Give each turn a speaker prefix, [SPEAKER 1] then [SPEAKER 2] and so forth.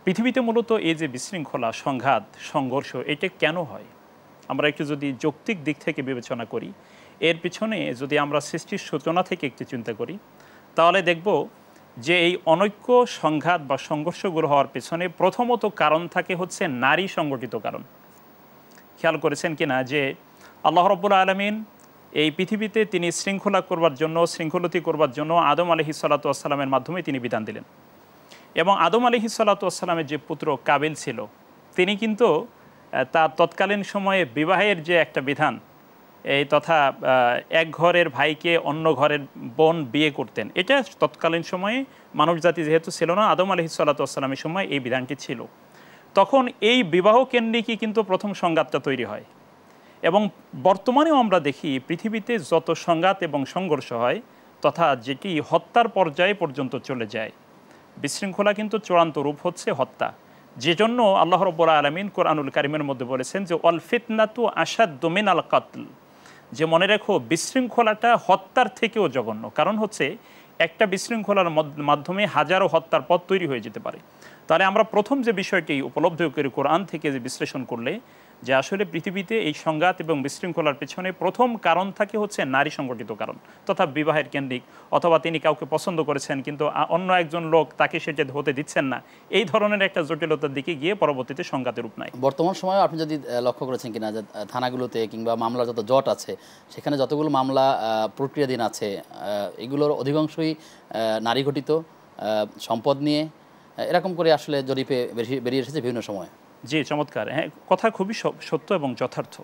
[SPEAKER 1] পৃথিবীতে মূলত এই যে বিশৃঙ্খলা, সংঘাত, সংঘর্ষ এটা কেন হয়? আমরা একটু যদি যৌক্তিক দিক থেকে বিবেচনা করি, এর পিছনে যদি আমরা সৃষ্টির সূচনা থেকে একটু চিন্তা করি, তাহলে দেখব যে এই অনৈক্য, সংঘাত বা সংঘর্ষগুলো হওয়ার পেছনে প্রথমত কারণ থাকে হচ্ছে নারী সংগঠিত কারণ। খেয়াল করেছেন কিনা যে আল্লাহ রাব্বুল আলামিন এই পৃথিবীতে তিনি শৃঙ্খলা করবার জন্য, শৃঙ্খলতি করবার জন্য আদম আলাইহিসসালাতু ওয়াসসালামের মাধ্যমে তিনি বিধান দিলেন। এবং আদম আলাইহিসসালাতু ওয়াসসালামের যে পুত্র কাবিল ছিল, তিনি কিন্তু তার তৎকালীন সময়ে বিবাহের যে একটা বিধান, এই তথা এক ঘরের ভাইকে অন্য ঘরের বোন বিয়ে করতেন, এটা তৎকালীন সময়ে মানবজাতি যেহেতু ছিল না, আদম আলাইহিসসালাতু ওয়াসসালামের সময় এই বিধানটি ছিল। তখন এই বিবাহ কেন্দ্রিকই কিন্তু প্রথম সংঘাতটা তৈরি হয়। এবং বর্তমানেও আমরা দেখি পৃথিবীতে যত সংঘাত এবং সংঘর্ষ হয়, তথা যেটি হত্যার পর্যায়ে পর্যন্ত চলে যায়, বিশৃঙ্খলা কিন্তু চূড়ান্ত রূপ হচ্ছে হত্যা। যে জন্য আল্লাহ রাব্বুল আলামিন কোরআনুল কারীমের মধ্যে বলেছেন যে ওয়াল ফিতনাতু আশাদ্দু মিনাল কাতল, যে মনে রেখো বিশৃঙ্খলাটা হত্যার থেকেও জঘন্য। কারণ হচ্ছে একটা বিশৃঙ্খলার মাধ্যমে হাজারো হত্যার পথ তৈরি হয়ে যেতে পারে। তাহলে আমরা প্রথম যে বিষয়টি উপলব্ধি করি কোরআন থেকে যে বিশ্লেষণ করলে, যে আসলে পৃথিবীতে এই সংঘাত এবং বিশৃঙ্খলার পেছনে প্রথম কারণ থাকে হচ্ছে নারী সংগঠিত কারণ, তথা বিবাহের কেন্দ্রিক, অথবা তিনি কাউকে পছন্দ করেছেন কিন্তু অন্য একজন লোক তাকে সেটা হতে দিচ্ছেন না, এই ধরনের একটা জটিলতার দিকে গিয়ে পরবর্তীতে সংঘাতের রূপ নেয়।
[SPEAKER 2] বর্তমান সময়ে আপনি যদি লক্ষ্য করেছেন কিনা যে থানাগুলোতে কিংবা মামলার যত জট আছে, সেখানে যতগুলো মামলা প্রক্রিয়াধীন আছে, এগুলোর অধিকাংশই নারী ঘটিত, সম্পদ নিয়ে এরকম করে আসলে জরিপে বেরিয়ে এসেছে বিভিন্ন সময়।
[SPEAKER 1] জি, চমৎকার। হ্যাঁ, কথা খুবই সত্য এবং যথার্থ।